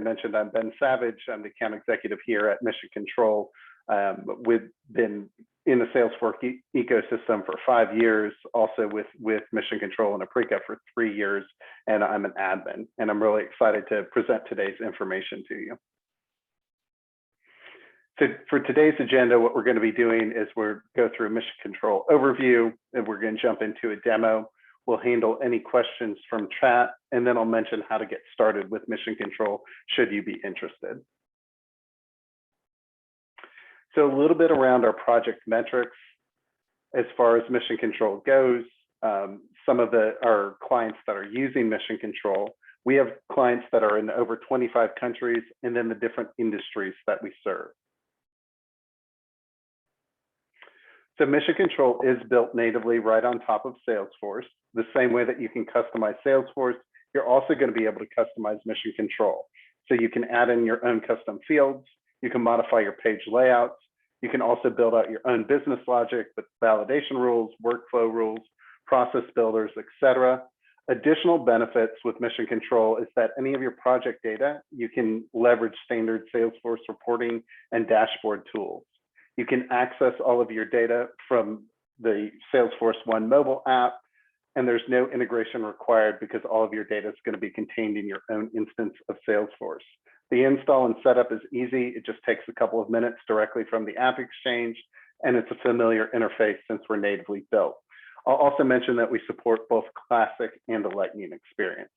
mentioned, I'm Ben Savage. I'm the account executive here at Mission Control. We've been in the Salesforce ecosystem for 5 years, also with Mission Control and Aprika for 3 years, and I'm an admin. And I'm really excited to present today's information to you. So for today's agenda, what we're going to be doing is we're go through a Mission Control overview, and we're going to jump into a demo. We'll handle any questions from chat, and then I'll mention how to get started with Mission Control should you be interested. So a little bit around our project metrics. As far as Mission Control goes, some of our clients that are using Mission Control, we have clients that are in over 25 countries, and then the different industries that we serve. So Mission Control is built natively right on top of Salesforce. The same way that you can customize Salesforce, you're also going to be able to customize Mission Control. So you can add in your own custom fields, you can modify your page layouts, you can also build out your own business logic with validation rules, workflow rules, process builders, etc. Additional benefits with Mission Control is that any of your project data, you can leverage standard Salesforce reporting and dashboard tools. You can access all of your data from the Salesforce One mobile app, and there's no integration required because all of your data is going to be contained in your own instance of Salesforce. The install and setup is easy. It just takes a couple of minutes directly from the App Exchange, and it's a familiar interface since we're natively built. I'll also mention that we support both Classic and the Lightning experience.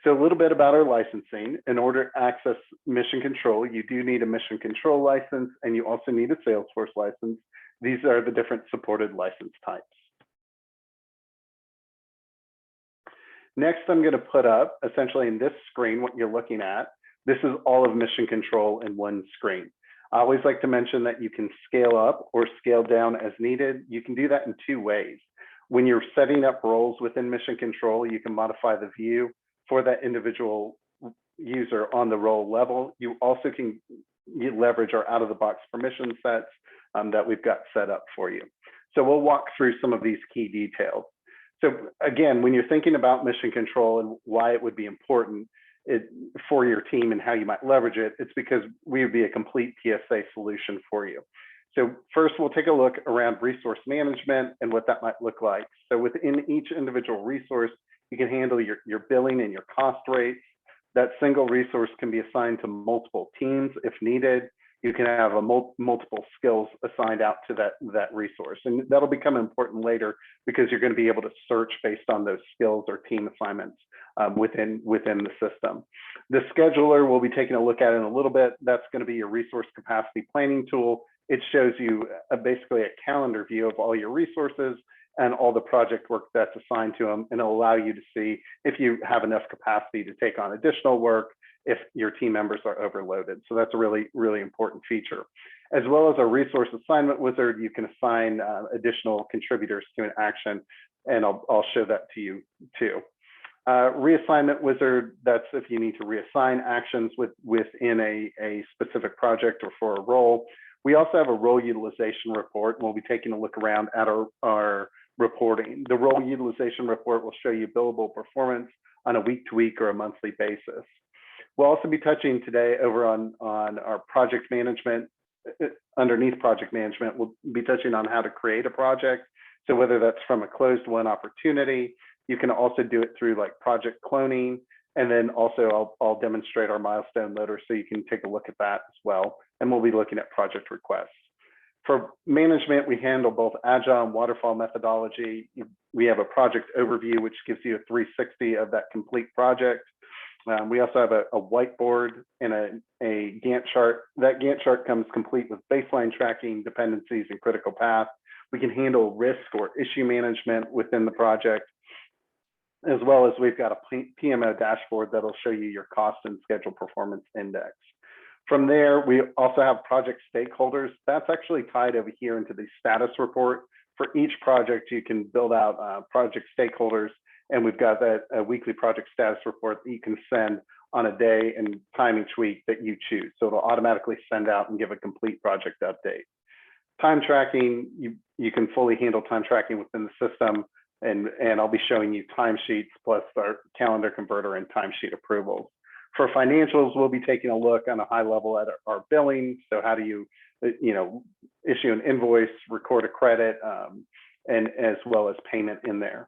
So a little bit about our licensing. In order to access Mission Control, you do need a Mission Control license, and you also need a Salesforce license. These are the different supported license types. Next, I'm going to put up, essentially in this screen, what you're looking at. This is all of Mission Control in one screen. I always like to mention that you can scale up or scale down as needed. You can do that in 2 ways. When you're setting up roles within Mission Control, you can modify the view for that individual user on the role level. You also can leverage our out-of-the-box permission sets that we've got set up for you. So we'll walk through some of these key details. So again, when you're thinking about Mission Control and why it would be important for your team and how you might leverage it, it's because we would be a complete PSA solution for you. So first, we'll take a look around resource management and what that might look like. So within each individual resource, you can handle your billing and your cost rates. That single resource can be assigned to multiple teams if needed. You can have multiple skills assigned out to that resource. And that'll become important later because you're going to be able to search based on those skills or team assignments within the system. The scheduler we'll be taking a look at in a little bit. That's going to be your resource capacity planning tool. It shows you basically a calendar view of all your resources and all the project work that's assigned to them, and it'll allow you to see if you have enough capacity to take on additional work if your team members are overloaded. So that's a really, really important feature. As well as a resource assignment wizard, you can assign additional contributors to an action, and I'll show that to you too. Reassignment wizard, that's if you need to reassign actions within a specific project or for a role. We also have a role utilization report, and we'll be taking a look around at our reporting. The role utilization report will show you billable performance on a week-to-week or a monthly basis. We'll also be touching today over on our project management. Underneath project management, we'll be touching on how to create a project. So whether that's from a closed-won opportunity, you can also do it through like project cloning. And then also I'll demonstrate our milestone loader so you can take a look at that as well. And we'll be looking at project requests. For management, we handle both Agile and Waterfall methodology. We have a project overview, which gives you a 360 of that complete project. We also have a whiteboard and a Gantt chart. That Gantt chart comes complete with baseline tracking, dependencies, and critical path. We can handle risk or issue management within the project, as well as we've got a PMO dashboard that'll show you your cost and schedule performance index. From there, we also have project stakeholders. That's actually tied over here into the status report. For each project, you can build out project stakeholders, and we've got a weekly project status report that you can send on a day and time each week that you choose. So it'll automatically send out and give a complete project update. Time tracking, you can fully handle time tracking within the system. and I'll be showing you timesheets plus our calendar converter and timesheet approvals. For financials, we'll be taking a look on a high level at our billing. So how do you, issue an invoice, record a credit, and as well as payment in there.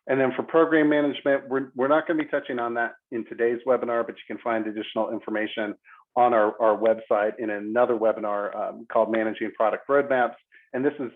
And then for program management, we're not going to be touching on that in today's webinar, but you can find additional information on our website in another webinar called Managing Product Roadmaps. And this is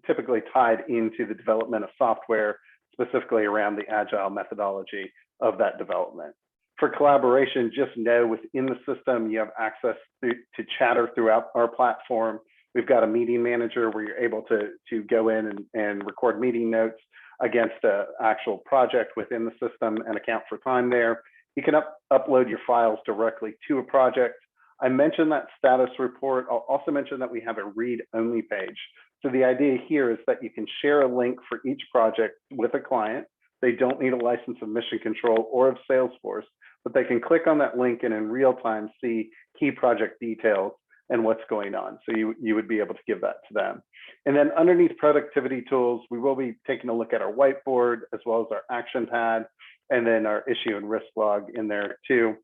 typically tied into the development of software, specifically around the agile methodology of that development. For collaboration, just know within the system, you have access to chatter throughout our platform. We've got a meeting manager where you're able to go in and record meeting notes against an actual project within the system and account for time there. You can upload your files directly to a project. I mentioned that status report. I'll also mention that we have a read-only page. So the idea here is that you can share a link for each project with a client. They don't need a license of Mission Control or of Salesforce, but they can click on that link and in real time see key project details and what's going on. So you would be able to give that to them. And then underneath productivity tools, we will be taking a look at our whiteboard as well as our action pad, and then our issue and risk log in there too.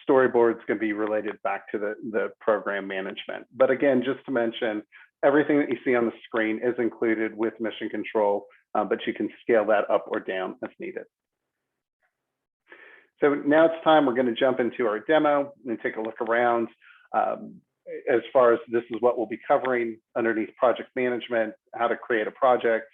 Storyboard's going to be related back to the program management. But again, just to mention, everything that you see on the screen is included with Mission Control, but you can scale that up or down as needed. So now it's time, we're going to jump into our demo and take a look around. As far as this is what we'll be covering underneath project management, how to create a project.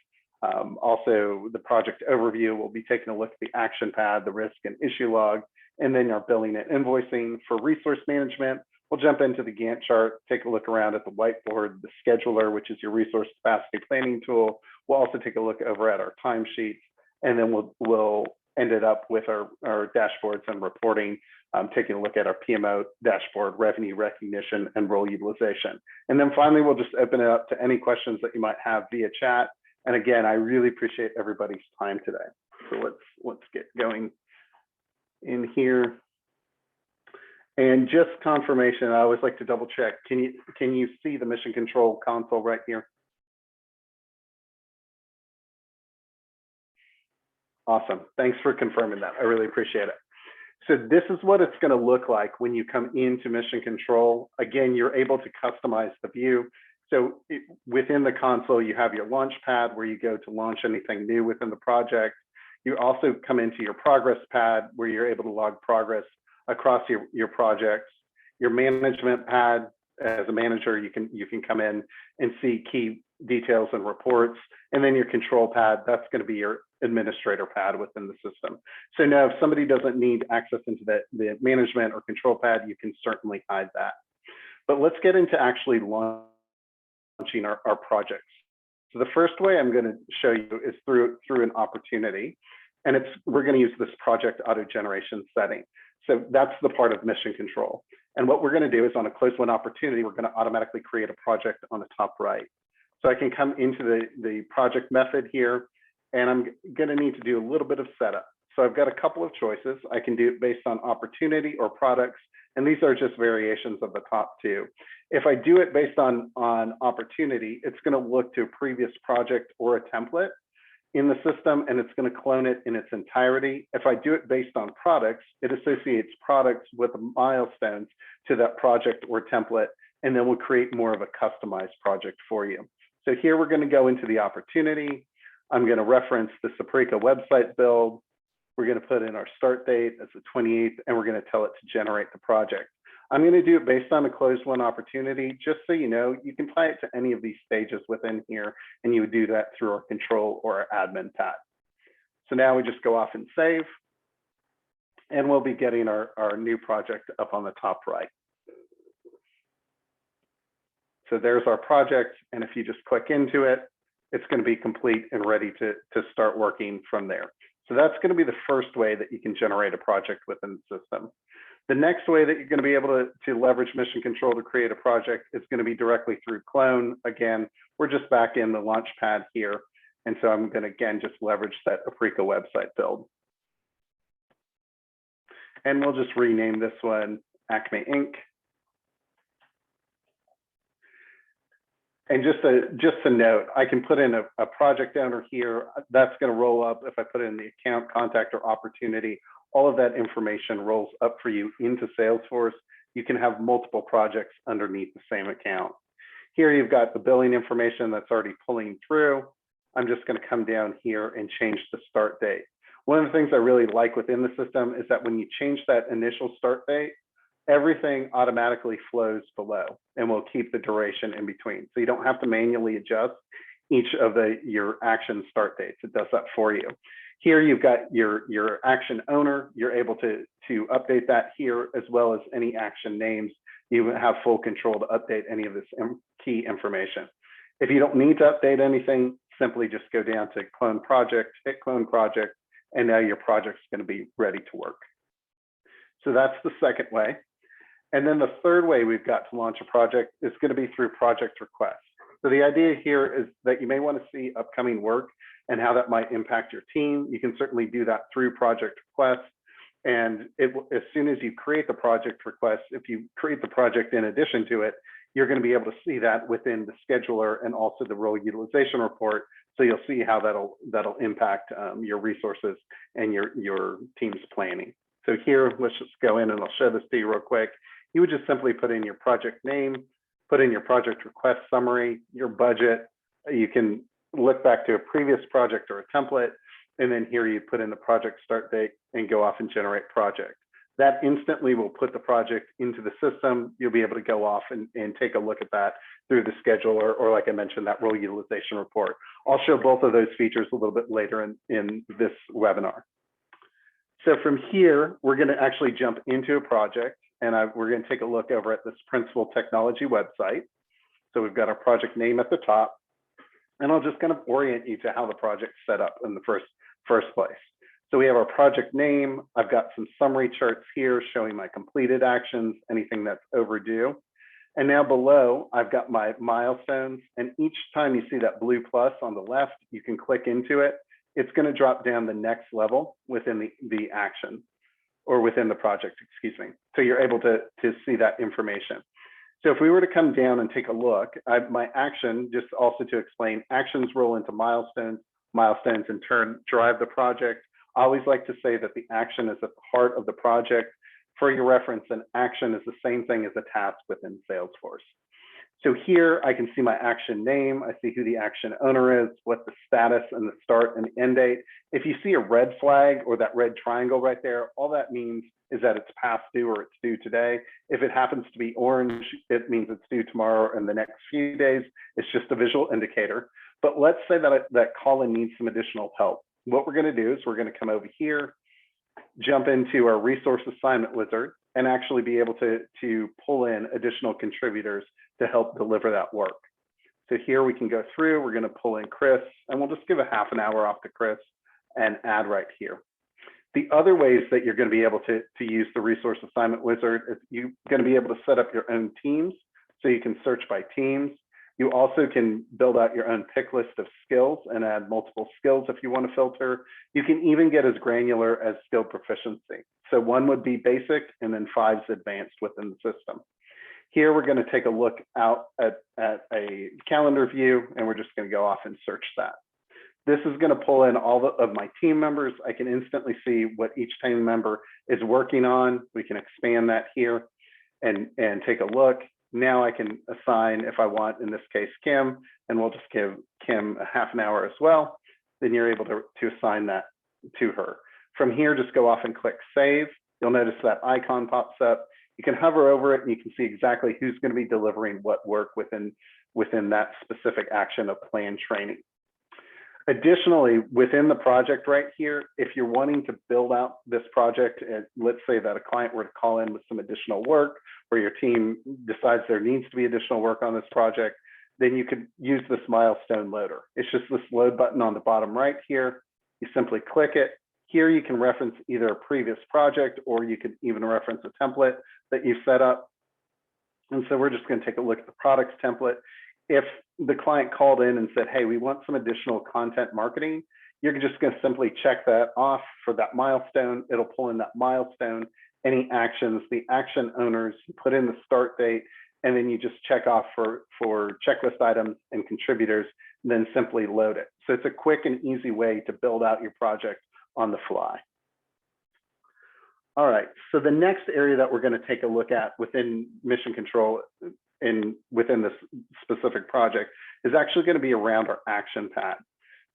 Also the project overview, we'll be taking a look at the action pad, the risk and issue log, and then our billing and invoicing. For resource management, we'll jump into the Gantt chart, take a look around at the whiteboard, the scheduler, which is your resource capacity planning tool. We'll also take a look over at our timesheets, and then we'll end it up with our dashboards and reporting, taking a look at our PMO dashboard, revenue recognition, and role utilization. And then finally, we'll just open it up to any questions that you might have via chat. And again, I really appreciate everybody's time today. So let's get going in here. And just confirmation, I always like to double check. Can you see the Mission Control console right here? Awesome. Thanks for confirming that. I really appreciate it. So this is what it's going to look like when you come into Mission Control. Again, you're able to customize the view. So within the console, you have your launch pad where you go to launch anything new within the project. You also come into your progress pad where you're able to log progress across your projects. Your management pad, as a manager, you can come in and see key details and reports. And then your control pad, that's going to be your administrator pad within the system. So now if somebody doesn't need access into the management or control pad, you can certainly hide that. But let's get into actually launching our projects. So the first way I'm going to show you is through an opportunity. And we're going to use this project auto generation setting. So that's the part of Mission Control. And what we're going to do is on a closed win opportunity, we're going to automatically create a project on the top right. So I can come into the project method here, and I'm going to need to do a little bit of setup. So I've got a couple of choices. I can do it based on opportunity or products, and these are just variations of the top two. If I do it based on opportunity, it's going to look to a previous project or a template in the system, and it's going to clone it in its entirety. If I do it based on products, it associates products with milestones to that project or template, and then we'll create more of a customized project for you. So here we're going to go into the opportunity. I'm going to reference the Aprika website build. We're going to put in our start date as the 28th, and we're going to tell it to generate the project. I'm going to do it based on a closed win opportunity. Just so you know, you can tie it to any of these stages within here, and you would do that through our control or our admin pad. So now we just go off and save, and we'll be getting our new project up on the top right. So there's our project, and if you just click into it, it's going to be complete and ready to start working from there. So that's going to be the first way that you can generate a project within the system. The next way that you're going to be able to leverage Mission Control to create a project is going to be directly through Clone. Again, we're just back in the launch pad here. And so I'm going to, again, just leverage that Aprika website build. And we'll just rename this one Acme Inc. And just a note, I can put in a project owner here. That's going to roll up if I put in the account, contact, or opportunity. All of that information rolls up for you into Salesforce. You can have multiple projects underneath the same account. Here you've got the billing information that's already pulling through. I'm just going to come down here and change the start date. One of the things I really like within the system is that when you change that initial start date, everything automatically flows below and will keep the duration in between. So you don't have to manually adjust each of your action start dates. It does that for you. Here you've got your action owner. You're able to update that here, as well as any action names. You have full control to update any of this key information. If you don't need to update anything, simply just go down to clone project, hit clone project, and now your project's going to be ready to work. So that's the second way. And then the third way we've got to launch a project is going to be through project requests. So the idea here is that you may want to see upcoming work and how that might impact your team. You can certainly do that through project requests. And as soon as you create the project request, if you create the project in addition to it, you're going to be able to see that within the scheduler and also the role utilization report. So you'll see how that'll impact your resources and your team's planning. So here, let's just go in and I'll show this to you real quick. You would just simply put in your project name, put in your project request summary, your budget. You can look back to a previous project or a template, and then here you put in the project start date and go off and generate project. That instantly will put the project into the system. You'll be able to go off and take a look at that through the scheduler, or like I mentioned, that role utilization report. I'll show both of those features a little bit later in this webinar. So from here, we're going to actually jump into a project, and we're going to take a look over at this Principal Technology website. So we've got our project name at the top, and I'll just kind of orient you to how the project's set up in the first place. So we have our project name. I've got some summary charts here showing my completed actions, anything that's overdue. And now below, I've got my milestones. And each time you see that blue plus on the left, you can click into it. It's going to drop down the next level within the action, or within the project, excuse me. So you're able to see that information. So if we were to come down and take a look, my action, just also to explain, actions roll into milestones. Milestones in turn drive the project. I always like to say that the action is at the heart of the project. For your reference, an action is the same thing as a task within Salesforce. So here I can see my action name. I see who the action owner is, what the status and the start and end date. If you see a red flag or that red triangle right there, all that means is that it's past due or it's due today. If it happens to be orange, it means it's due tomorrow and the next few days. It's just a visual indicator. But let's say that Colin needs some additional help. What we're going to do is we're going to come over here, jump into our resource assignment wizard, and actually be able to pull in additional contributors to help deliver that work. So here we can go through, we're going to pull in Chris, and we'll just give a half an hour off to Chris and add right here. The other ways that you're going to be able to use the resource assignment wizard is you're going to be able to set up your own teams. So you can search by teams. You also can build out your own pick list of skills and add multiple skills if you want to filter. You can even get as granular as skill proficiency. So 1 would be basic, and then 5 is advanced within the system. Here, we're going to take a look out at a calendar view, and we're just going to go off and search that. This is going to pull in all of my team members. I can instantly see what each team member is working on. We can expand that here and take a look. Now I can assign, if I want, in this case, Kim, and we'll just give Kim a half an hour as well. Then you're able to assign that to her. From here, just go off and click Save. You'll notice that icon pops up. You can hover over it and you can see exactly who's going to be delivering what work within that specific action of planned training. Additionally, within the project right here, if you're wanting to build out this project, and let's say that a client were to call in with some additional work, or your team decides there needs to be additional work on this project, then you could use this milestone loader. It's just this load button on the bottom right here. You simply click it. Here you can reference either a previous project, or you could even reference a template that you set up. And so we're just going to take a look at the products template. If the client called in and said, hey, we want some additional content marketing, you're just going to simply check that off for that milestone. It'll pull in that milestone, any actions, the action owners, put in the start date, and then you just check off for checklist items and contributors, and then simply load it. So it's a quick and easy way to build out your project on the fly. All right, so the next area that we're going to take a look at within Mission Control within this specific project is actually going to be around our action pad.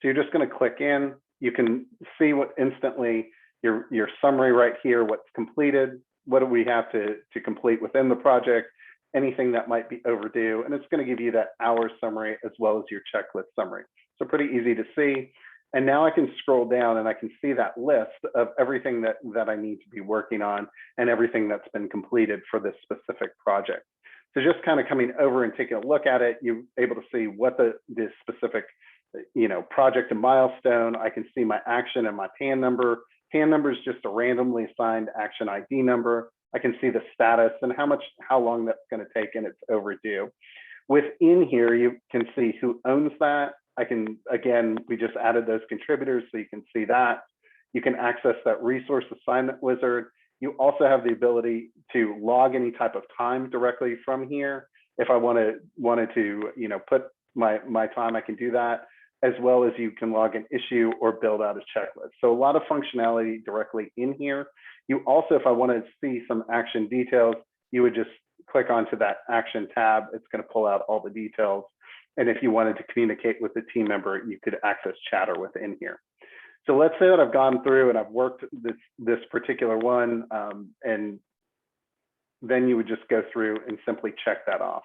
So you're just going to click in. You can see what instantly your summary right here, what's completed, what do we have to complete within the project, anything that might be overdue, and it's going to give you that hour summary as well as your checklist summary. So pretty easy to see. And now I can scroll down and I can see that list of everything that I need to be working on and everything that's been completed for this specific project. So just kind of coming over and taking a look at it, you're able to see what the specific project and milestone. I can see my action and my PAN number. PAN number is just a randomly assigned action ID number. I can see the status and how long that's going to take and it's overdue. Within here, you can see who owns that. Again, we just added those contributors, so you can see that. You can access that resource assignment wizard. You also have the ability to log any type of time directly from here. If I wanted to, put my time, I can do that, as well as you can log an issue or build out a checklist. So a lot of functionality directly in here. You also, if I wanted to see some action details, you would just click onto that action tab. It's going to pull out all the details. And if you wanted to communicate with the team member, you could access chatter within here. So let's say that I've gone through and I've worked this particular one, and then you would just go through and simply check that off.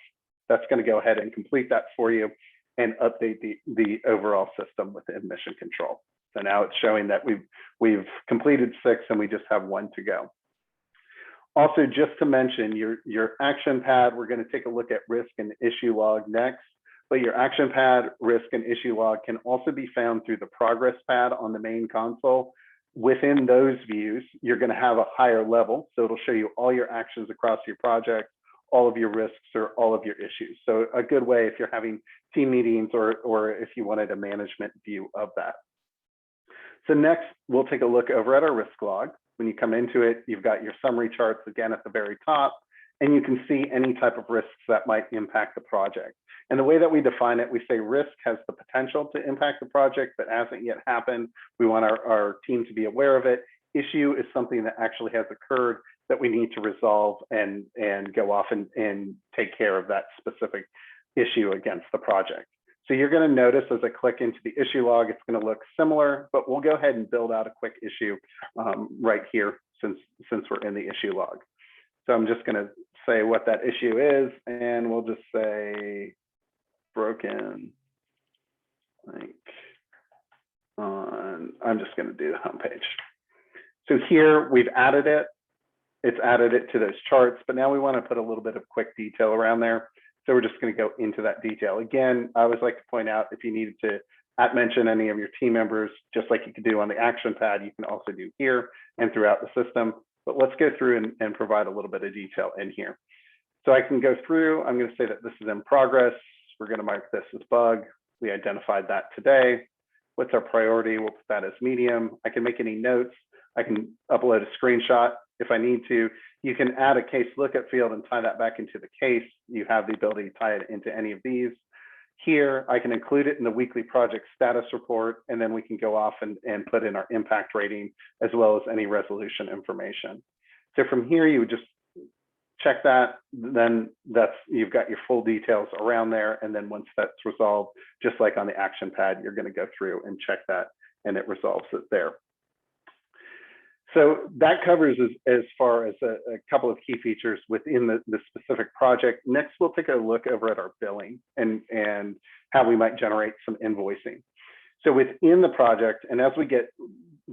That's going to go ahead and complete that for you and update the overall system within Mission Control. So now it's showing that we've completed 6 and we just have 1 to go. Also, just to mention, your action pad, we're going to take a look at risk and issue log next. But your action pad, risk, and issue log can also be found through the progress pad on the main console. Within those views, you're going to have a higher level. So it'll show you all your actions across your project, all of your risks, or all of your issues. So a good way if you're having team meetings or if you wanted a management view of that. So next, we'll take a look over at our risk log. When you come into it, you've got your summary charts again at the very top, and you can see any type of risks that might impact the project. And the way that we define it, we say risk has the potential to impact the project, but hasn't yet happened. We want our team to be aware of it. Issue is something that actually has occurred that we need to resolve and go off and take care of that specific issue against the project. So you're going to notice as I click into the issue log, it's going to look similar, but we'll go ahead and build out a quick issue right here since we're in the issue log. So I'm just going to say what that issue is, and we'll just say broken link on, I'm just going to do the homepage. So here we've added it. It's added it to those charts, but now we want to put a little bit of quick detail around there. So we're just going to go into that detail. Again, I always like to point out if you needed to mention any of your team members, just like you could do on the action pad, you can also do here and throughout the system. But let's go through and provide a little bit of detail in here. So I can go through, I'm going to say that this is in progress. We're going to mark this as bug. We identified that today. What's our priority? We'll put that as medium. I can make any notes. I can upload a screenshot if I need to. You can add a case lookup field and tie that back into the case. You have the ability to tie it into any of these. Here, I can include it in the weekly project status report, and then we can go off and put in our impact rating as well as any resolution information. So from here, you would just check that, then you've got your full details around there. And then once that's resolved, just like on the action pad, you're going to go through and check that and it resolves it there. So that covers as far as a couple of key features within the specific project. Next, we'll take a look over at our billing and how we might generate some invoicing. So within the project, and as we get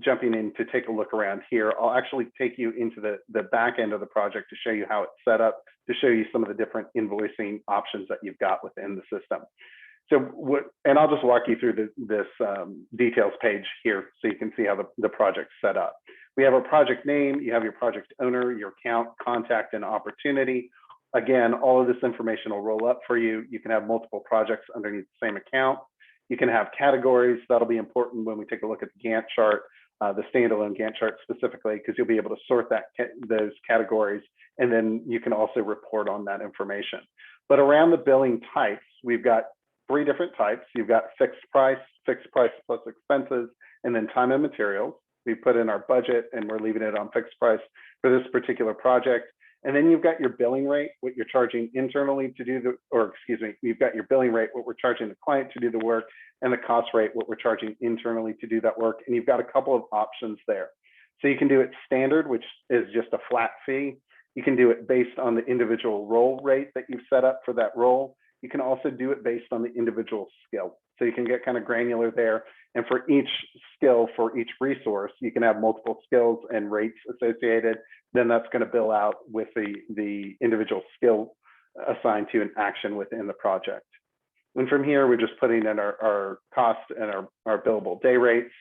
jumping in to take a look around here, I'll actually take you into the back end of the project to show you how it's set up, to show you some of the different invoicing options that you've got within the system. So and I'll just walk you through this details page here so you can see how the project's set up. We have our project name, you have your project owner, your account, contact, and opportunity. Again, all of this information will roll up for you. You can have multiple projects underneath the same account. You can have categories. That'll be important when we take a look at the Gantt chart, the standalone Gantt chart specifically, because you'll be able to sort those categories and then you can also report on that information. But around the billing types, we've got 3 different types. You've got fixed price plus expenses, and then time and materials. We put in our budget and we're leaving it on fixed price for this particular project. And then you've got your billing rate, what you're charging internally to do the, or excuse me, you've got your billing rate, what we're charging the client to do the work, and the cost rate, what we're charging internally to do that work. And you've got a couple of options there. So you can do it standard, which is just a flat fee. You can do it based on the individual role rate that you've set up for that role. You can also do it based on the individual skill. So you can get kind of granular there. And for each skill, for each resource, you can have multiple skills and rates associated. Then that's going to bill out with the individual skill assigned to an action within the project. And from here, we're just putting in our cost and our billable day rates.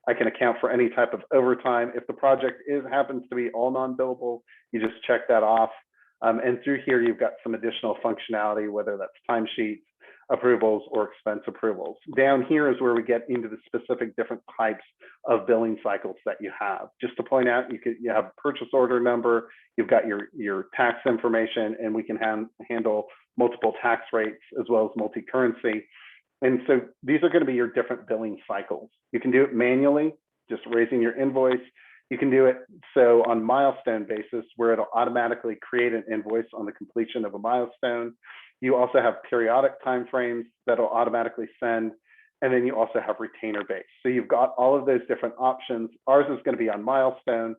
I can account for any type of overtime. If the project happens to be all non-billable, you just check that off. And through here, you've got some additional functionality, whether that's timesheets, approvals, or expense approvals. Down here is where we get into the specific different types of billing cycles that you have. Just to point out, you have purchase order number, you've got your tax information, and we can handle multiple tax rates as well as multi-currency. And so these are going to be your different billing cycles. You can do it manually, just raising your invoice. You can do it so on milestone basis, where it'll automatically create an invoice on the completion of a milestone. You also have periodic timeframes that'll automatically send, and then you also have retainer base. So you've got all of those different options. Ours is going to be on milestone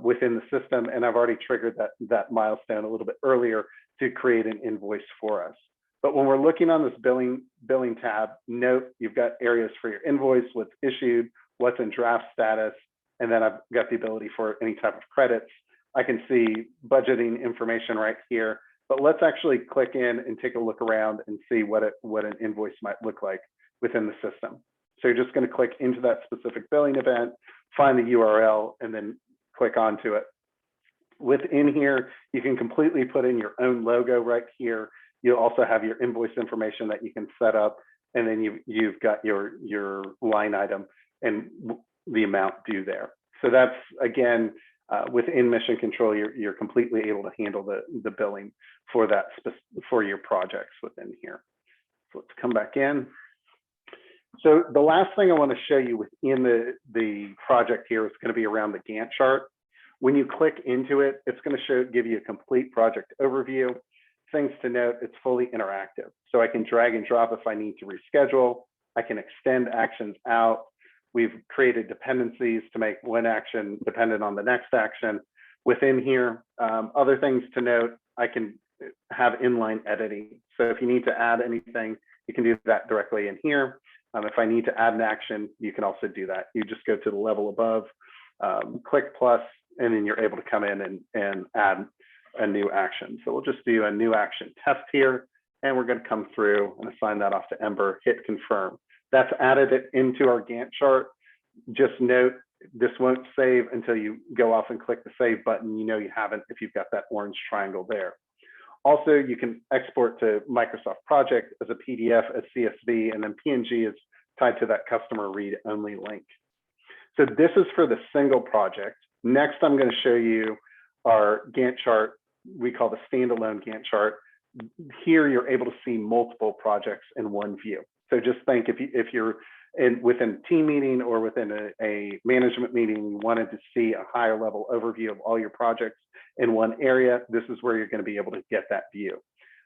within the system, and I've already triggered that milestone a little bit earlier to create an invoice for us. But when we're looking on this billing tab, note you've got areas for your invoice, what's issued, what's in draft status, and then I've got the ability for any type of credits. I can see budgeting information right here, but let's actually click in and take a look around and see what an invoice might look like within the system. So you're just going to click into that specific billing event, find the URL, and then click onto it. Within here, you can completely put in your own logo right here. You'll also have your invoice information that you can set up, and then you've got your line item and the amount due there. So that's, again, within Mission Control, you're completely able to handle the billing for that for your projects within here. So let's come back in. So the last thing I want to show you within the project here is going to be around the Gantt chart. When you click into it, it's going to give you a complete project overview. Things to note, it's fully interactive. So I can drag and drop if I need to reschedule. I can extend actions out. We've created dependencies to make one action dependent on the next action. Within here, other things to note, I can have inline editing. So if you need to add anything, you can do that directly in here. If I need to add an action, you can also do that. You just go to the level above, click plus, and then you're able to come in and add a new action. So we'll just do a new action test here, and we're going to come through and assign that off to Ember, hit confirm. That's added it into our Gantt chart. Just note, this won't save until you go off and click the save button. You know you haven't if you've got that orange triangle there. Also, you can export to Microsoft Project as a PDF, as CSV, and then PNG is tied to that customer read-only link. So this is for the single project. Next, I'm going to show you our Gantt chart. We call the standalone Gantt chart. Here, you're able to see multiple projects in one view. So just think if you're within a team meeting or within a management meeting, you wanted to see a higher level overview of all your projects in one area, this is where you're going to be able to get that view.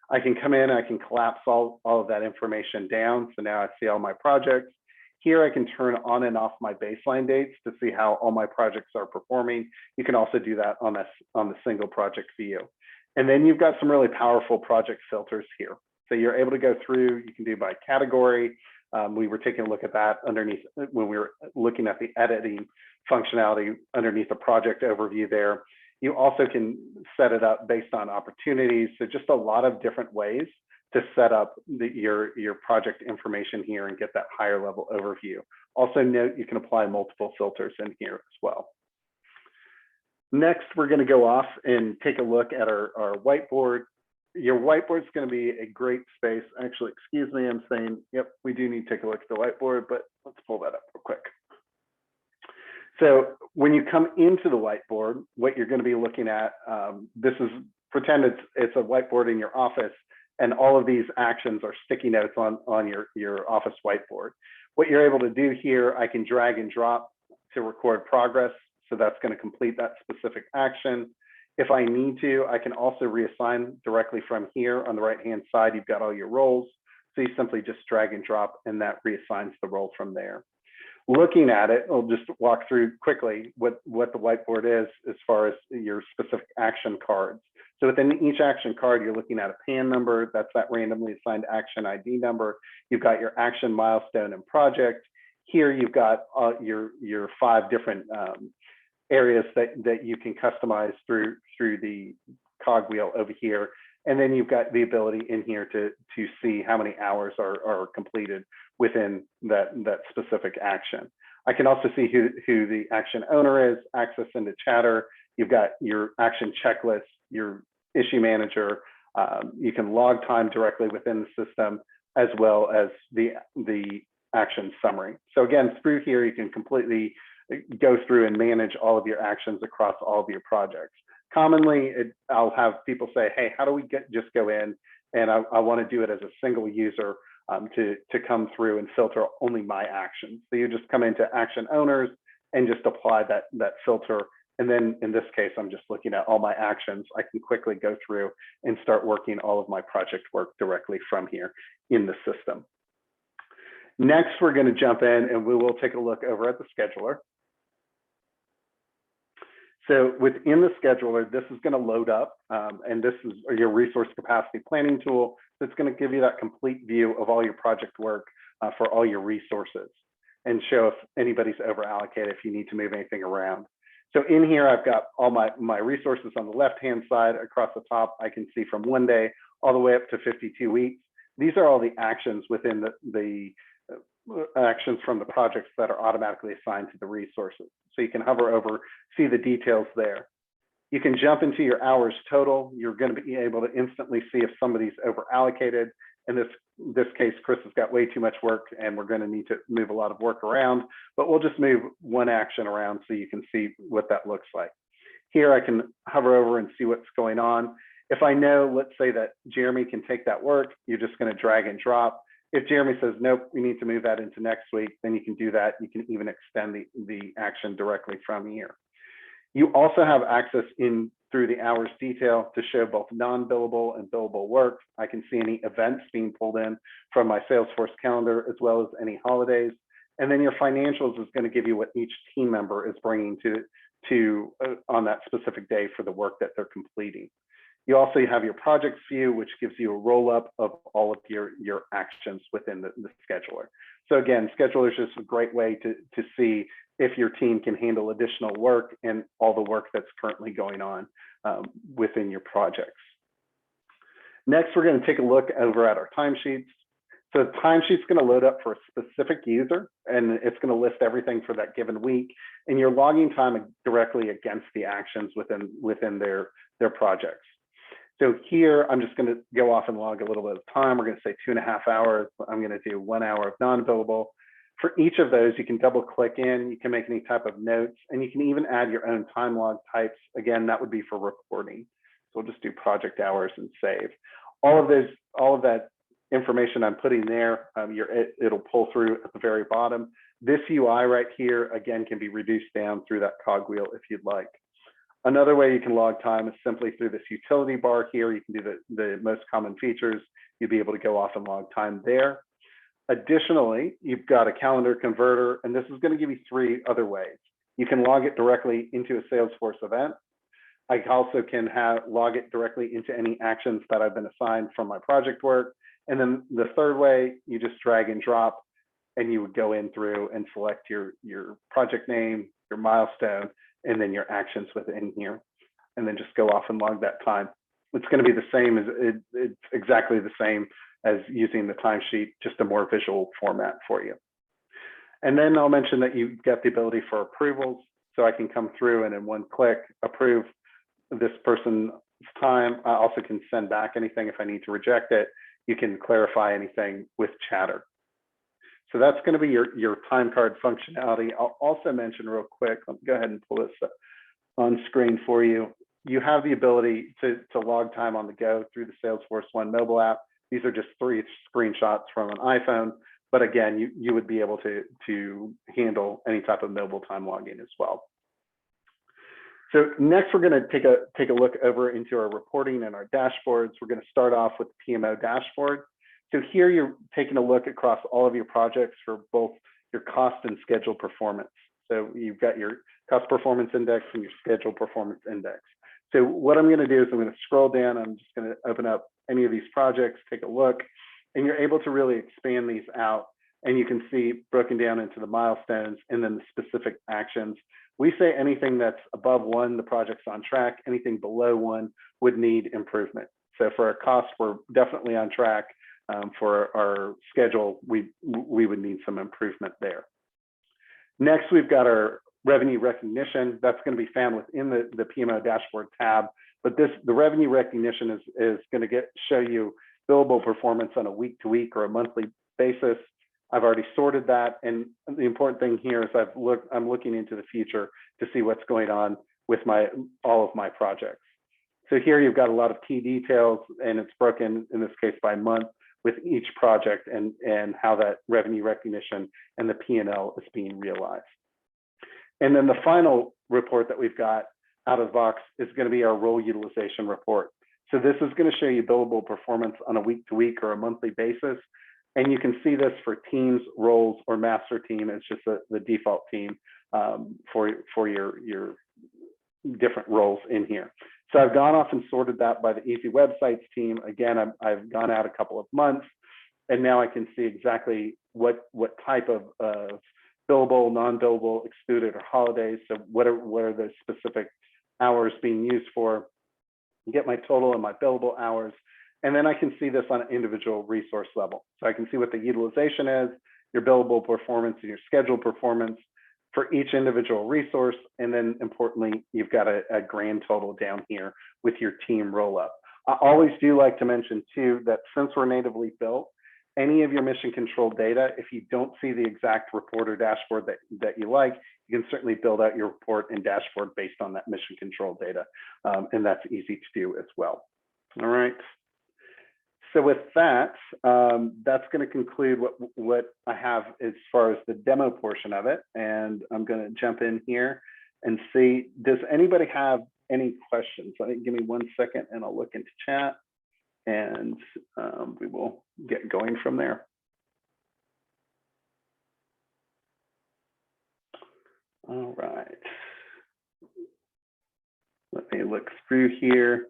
I can come in, I can collapse all of that information down. So now I see all my projects. Here I can turn on and off my baseline dates to see how all my projects are performing. You can also do that on the single project view. And then you've got some really powerful project filters here. So you're able to go through, you can do by category. We were taking a look at that underneath when we were looking at the editing functionality underneath the project overview there. You also can set it up based on opportunities. So just a lot of different ways to set up your project information here and get that higher level overview. Also note, you can apply multiple filters in here as well. Next, we're going to go off and take a look at our whiteboard. Your whiteboard is going to be a great space. Actually, excuse me, I'm saying, yep, we do need to take a look at the whiteboard, but let's pull that up real quick. So when you come into the whiteboard, what you're going to be looking at, this is, pretend it's a whiteboard in your office, and all of these actions are sticky notes on your office whiteboard. What you're able to do here, I can drag and drop to record progress. So that's going to complete that specific action. If I need to, I can also reassign directly from here. On the right-hand side, you've got all your roles. So you simply just drag and drop, and that reassigns the role from there. Looking at it, I'll just walk through quickly what the whiteboard is as far as your specific action cards. So within each action card, you're looking at a PAN number. That's that randomly assigned action ID number. You've got your action, milestone, and project. Here you've got your 5 different areas that you can customize through the cogwheel over here. And then you've got the ability in here to see how many hours are completed within that specific action. I can also see who the action owner is, access into chatter. You've got your action checklist, your issue manager. You can log time directly within the system, as well as the action summary. So again, through here, you can completely go through and manage all of your actions across all of your projects. Commonly, I'll have people say, hey, how do we just go in, and I want to do it as a single user to come through and filter only my actions. So you just come into action owners and just apply that filter. And then in this case, I'm just looking at all my actions. I can quickly go through and start working all of my project work directly from here in the system. Next, we're going to jump in and we will take a look over at the scheduler. So within the scheduler, this is going to load up, and this is your resource capacity planning tool. That's going to give you that complete view of all your project work for all your resources, and show if anybody's over allocated, if you need to move anything around. So in here, I've got all my resources on the left-hand side. Across the top, I can see from 1 day all the way up to 52 weeks. These are all the actions within the actions from the projects that are automatically assigned to the resources. So you can hover over, see the details there. You can jump into your hours total. You're going to be able to instantly see if somebody's over allocated. In this case, Chris has got way too much work and we're going to need to move a lot of work around, but we'll just move one action around so you can see what that looks like. Here I can hover over and see what's going on. If I know, let's say that Jeremy can take that work, you're just going to drag and drop. If Jeremy says, nope, we need to move that into next week, then you can do that. You can even extend the action directly from here. You also have access in through the hours detail to show both non-billable and billable work. I can see any events being pulled in from my Salesforce calendar, as well as any holidays. And then your financials is going to give you what each team member is bringing to on that specific day for the work that they're completing. You also have your projects view, which gives you a roll up of all of your actions within the scheduler. So again, scheduler is just a great way to see if your team can handle additional work and all the work that's currently going on within your projects. Next, we're going to take a look over at our timesheets. So the timesheet's going to load up for a specific user, and it's going to list everything for that given week. And you're logging time directly against the actions within their projects. So here, I'm just going to go off and log a little bit of time. We're going to say 2.5 hours. I'm going to do 1 hour of non-billable. For each of those, you can double click in, you can make any type of notes, and you can even add your own time log types. Again, that would be for reporting. So we'll just do project hours and save. All of that information I'm putting there, it'll pull through at the very bottom. This UI right here, again, can be reduced down through that cogwheel if you'd like. Another way you can log time is simply through this utility bar here. You can do the most common features. You'll be able to go off and log time there. Additionally, you've got a calendar converter, and this is going to give you 3 other ways. You can log it directly into a Salesforce event. I also can log it directly into any actions that I've been assigned from my project work. And then the third way, you just drag and drop, and you would go in through and select your project name, your milestone, and then your actions within here, and then just go off and log that time. It's going to be the same it's exactly the same as using the timesheet, just a more visual format for you. And then I'll mention that you've got the ability for approvals. So I can come through and in one click, approve this person's time. I also can send back anything if I need to reject it. You can clarify anything with chatter. So that's going to be your time card functionality. I'll also mention real quick, let me go ahead and pull this up on screen for you. You have the ability to log time on the go through the Salesforce One mobile app. These are just 3 screenshots from an iPhone, but again, you would be able to handle any type of mobile time logging as well. So next, we're going to take a look over into our reporting and our dashboards. We're going to start off with the PMO Dashboard. So here you're taking a look across all of your projects for both your cost and schedule performance. So you've got your cost performance index and your schedule performance index. So what I'm going to do is I'm going to scroll down. I'm just going to open up any of these projects, take a look, and you're able to really expand these out. And you can see broken down into the milestones and then the specific actions. We say anything that's above 1, the project's on track. Anything below 1 would need improvement. So for our cost, we're definitely on track. For our schedule, we would need some improvement there. Next, we've got our revenue recognition. That's going to be found within the PMO Dashboard tab. But the revenue recognition is going to show you billable performance on a week-to-week or a monthly basis. I've already sorted that, and the important thing here is I'm looking into the future to see what's going on with all of my projects. So here you've got a lot of key details, and it's broken in this case by month with each project and how that revenue recognition and the P&L is being realized. And then the final report that we've got out of the box is going to be our role utilization report. So this is going to show you billable performance on a week-to-week or a monthly basis. And you can see this for teams, roles, or master team. It's just the default team for your different roles in here. So I've gone off and sorted that by the Easy Websites team. Again, I've gone out a couple of months, and now I can see exactly what type of billable, non-billable, excluded, or holidays. So what are the specific hours being used for? Get my total and my billable hours. And then I can see this on an individual resource level. So I can see what the utilization is, your billable performance, and your scheduled performance for each individual resource. And then importantly, you've got a grand total down here with your team roll up. I always do like to mention too, that since we're natively built, any of your mission control data, if you don't see the exact report or dashboard that you like, you can certainly build out your report and dashboard based on that mission control data. And that's easy to do as well. All right. So with that, that's going to conclude what I have as far as the demo portion of it. And I'm going to jump in here and see, does anybody have any questions? Give me 1 second and I'll look into chat, and we will get going from there. All right. Let me look through here.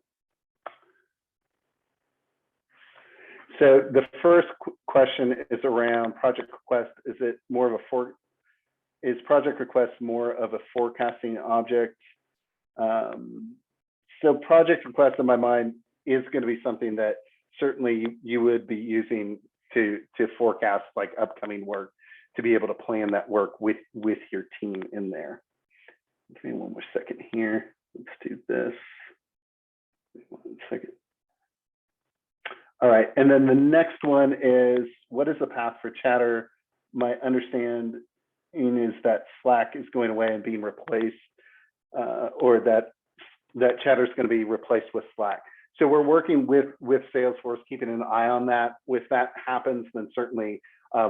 So the first question is around project request. Is project request more of a forecasting object? So project request in my mind is going to be something that certainly you would be using to forecast like upcoming work, to be able to plan that work with your team in there. Give me 1 more second here. Let's do this. 1 second. All right, and then the next one is, what is the path for Chatter? My understanding is that Slack is going away and being replaced, or that Chatter is going to be replaced with Slack. So we're working with Salesforce, keeping an eye on that. If that happens, then certainly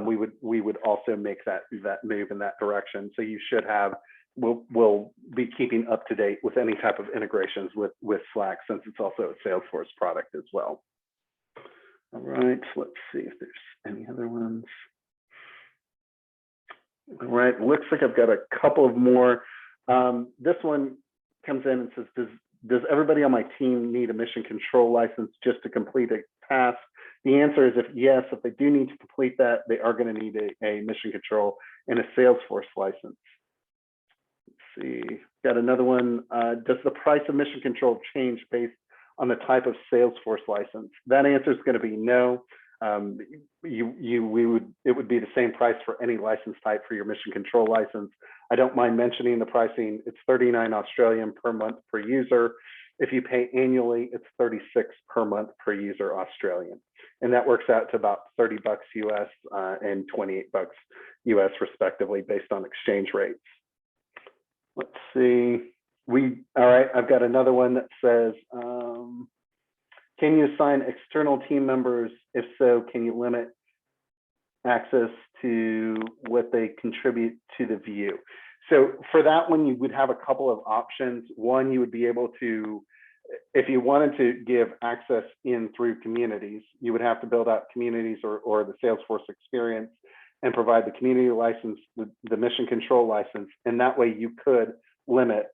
we would also make that move in that direction. So you should have, we'll be keeping up to date with any type of integrations with Slack, since it's also a Salesforce product as well. All right, so let's see if there's any other ones. All right, looks like I've got a couple of more. This one comes in and says, does everybody on my team need a mission control license just to complete a task? The answer is yes, if they do need to complete that, they are going to need a mission control and a Salesforce license. Let's see, got another one. Does the price of mission control change based on the type of Salesforce license? That answer is going to be no. It would be the same price for any license type for your mission control license. I don't mind mentioning the pricing. It's 39 Australian per month per user. If you pay annually, it's 36 per month per user Australian. and that works out to about $30 US and $28 US respectively based on exchange rates. Let's see. All right, I've got another one that says, can you assign external team members? If so, can you limit access to what they contribute to the view? So for that one, you would have a couple of options. One, you would be able to, if you wanted to give access in through communities, you would have to build out communities or the Salesforce experience and provide the community license, the mission control license, and that way you could limit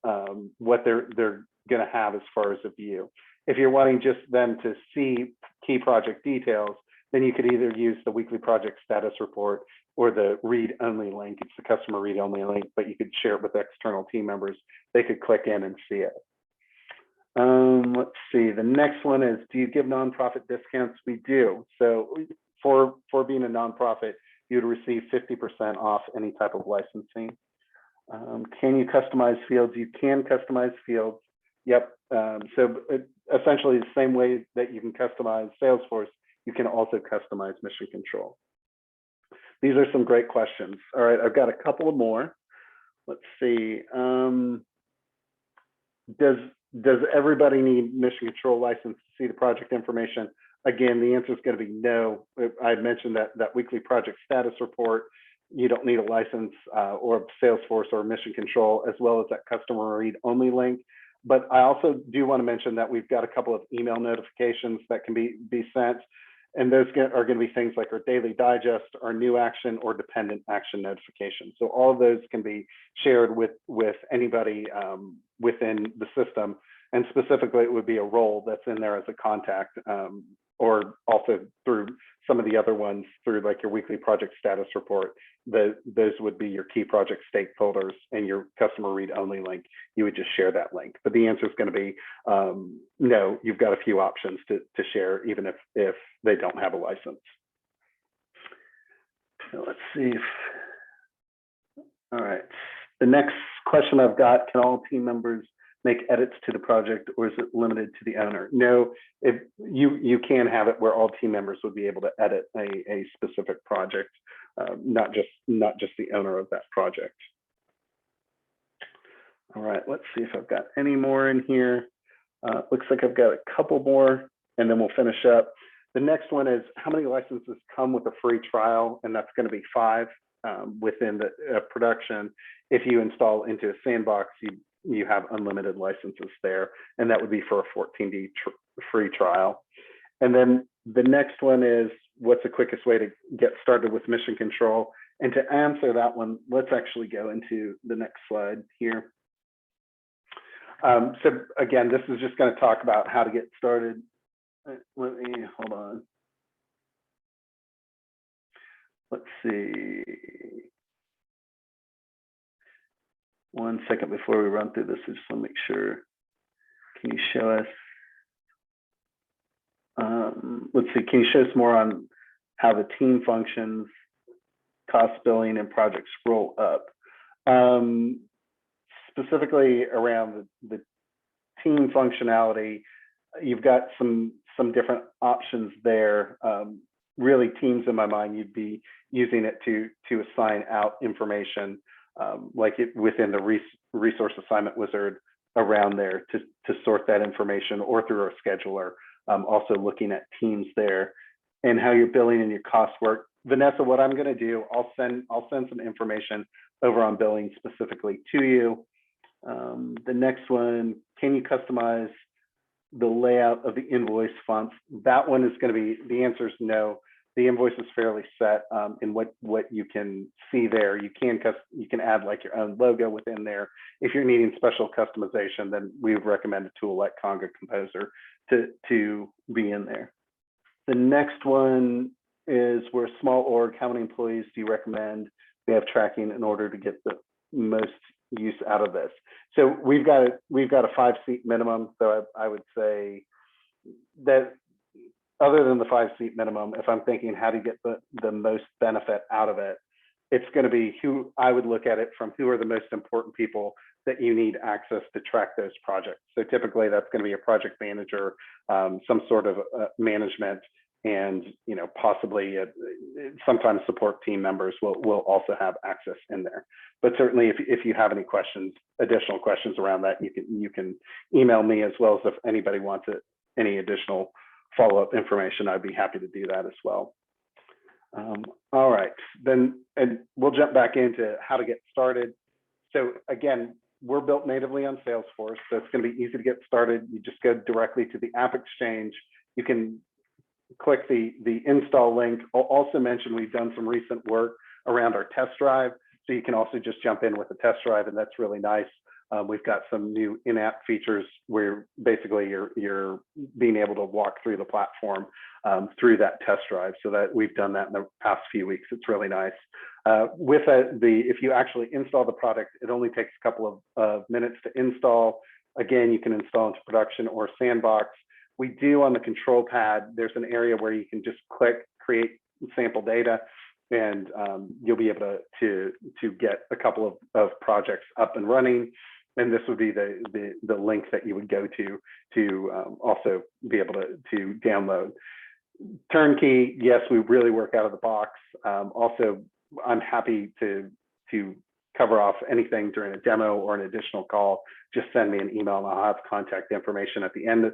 what they're going to have as far as a view. If you're wanting just them to see key project details, then you could either use the weekly project status report or the read-only link. It's the customer read-only link, but you could share it with external team members. They could click in and see it. Let's see, the next one is, do you give nonprofit discounts? We do. So for being a nonprofit, you'd receive 50% off any type of licensing. Can you customize fields? You can customize fields. Yep. So essentially the same way that you can customize Salesforce, you can also customize mission control. These are some great questions. All right, I've got a couple of more. Let's see. Does everybody need mission control license to see the project information? Again, the answer is going to be no. I mentioned that weekly project status report. You don't need a license or Salesforce or mission control, as well as that customer read only link. But I also do want to mention that we've got a couple of email notifications that can be sent. And those are going to be things like our daily digest, our new action, or dependent action notifications. So all of those can be shared with anybody within the system. And specifically, it would be a role that's in there as a contact, or also through some of the other ones through like your weekly project status report. Those would be your key project stakeholders, and your customer read only link. You would just share that link. But the answer is going to be no. You've got a few options to share, even if they don't have a license. So let's see. All right. The next question I've got: can all team members make edits to the project, or is it limited to the owner? No, if you can have it where all team members would be able to edit a specific project, not just the owner of that project. All right, let's see if I've got any more in here. Looks like I've got a couple more, and then we'll finish up. The next one is, how many licenses come with a free trial? And that's going to be 5 within the production. If you install into a sandbox, you have unlimited licenses there, and that would be for a 14-day free trial. And then the next one is, what's the quickest way to get started with mission control? And to answer that one, let's actually go into the next slide here. So again, this is just going to talk about how to get started. Let me, hold on. Let's see. One second before we run through this, I just want to make sure. Can you show us? Let's see, can you show us more on how the team functions, cost billing, and projects roll up? Specifically around the team functionality, you've got some different options there. Really, teams in my mind, you'd be using it to assign out information, like it within the resource assignment wizard around there to sort that information, or through our scheduler. Also looking at teams there and how your billing and your cost work. Vanessa, what I'm going to do, I'll send some information over on billing specifically to you. The next one, can you customize the layout of the invoice fonts? That one is going to be, the answer is no. The invoice is fairly set in what you can see there. You can add like your own logo within there. If you're needing special customization, then we would recommend a tool like Conga Composer to be in there. The next one is, we're a small org. How many employees do you recommend we have tracking in order to get the most use out of this? So we've got a 5-seat minimum. So I would say that, other than the 5-seat minimum, if I'm thinking how to get the most benefit out of it, it's going to be who I would look at it from, who are the most important people that you need access to track those projects. So typically that's going to be a project manager, some sort of management and possibly sometimes support team members will also have access in there. But certainly, if you have any questions, additional questions around that, you can email me, as well as if anybody wants any additional follow-up information, I'd be happy to do that as well. All right, then, and we'll jump back into how to get started. So again, we're built natively on Salesforce, so it's going to be easy to get started. You just go directly to the App Exchange. You can click the install link. I'll also mention we've done some recent work around our test drive, so you can also just jump in with a test drive, and that's really nice. We've got some new in-app features where basically you're being able to walk through the platform through that test drive. So that we've done that in the past few weeks. It's really nice. With if you actually install the product, it only takes a couple of minutes to install. Again, you can install into production or sandbox. We do on the control pad, there's an area where you can just click create sample data, and you'll be able to get a couple of projects up and running. And this would be the link that you would go to also be able to download. Turnkey, yes, we really work out of the box. Also, I'm happy to cover off anything during a demo or an additional call. Just send me an email and I'll have contact information at the end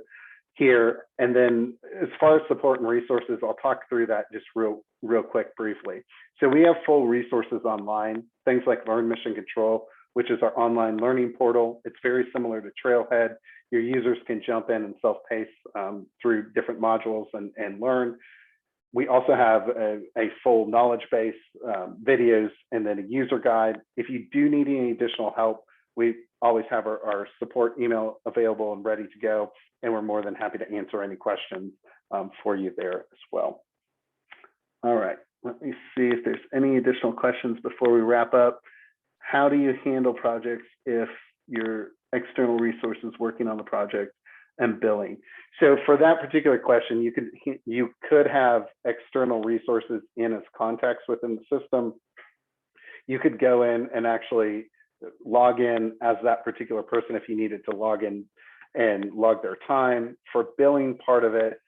here. And then as far as support and resources, I'll talk through that just real quick briefly. So we have full resources online, things like Learn Mission Control, which is our online learning portal. It's very similar to Trailhead. Your users can jump in and self-pace through different modules and learn. We also have a full knowledge base, videos, and then a user guide. If you do need any additional help, we always have our support email available and ready to go, and we're more than happy to answer any questions for you there as well. All right, let me see if there's any additional questions before we wrap up. How do you handle projects if your external resources working on the project and billing? So for that particular question, you could have external resources in as contacts within the system. You could go in and actually log in as that particular person if you needed to log in and log their time. For billing part of it,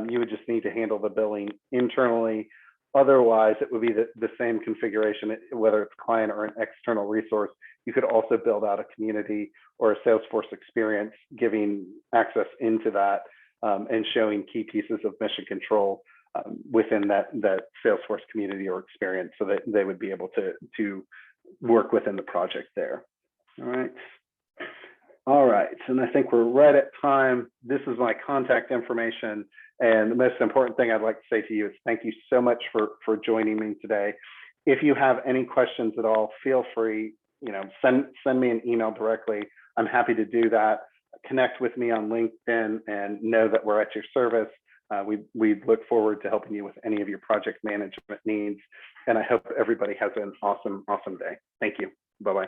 you would just need to handle the billing internally. Otherwise, it would be the same configuration, whether it's client or an external resource. You could also build out a community or a Salesforce experience, giving access into that and showing key pieces of mission control within that Salesforce community or experience, so that they would be able to work within the project there. All right, and I think we're right at time. This is my contact information. And the most important thing I'd like to say to you is thank you so much for joining me today. If you have any questions at all, feel free, send me an email directly. I'm happy to do that. Connect with me on LinkedIn and know that we're at your service. We look forward to helping you with any of your project management needs. And I hope everybody has an awesome day. Thank you. Bye-bye.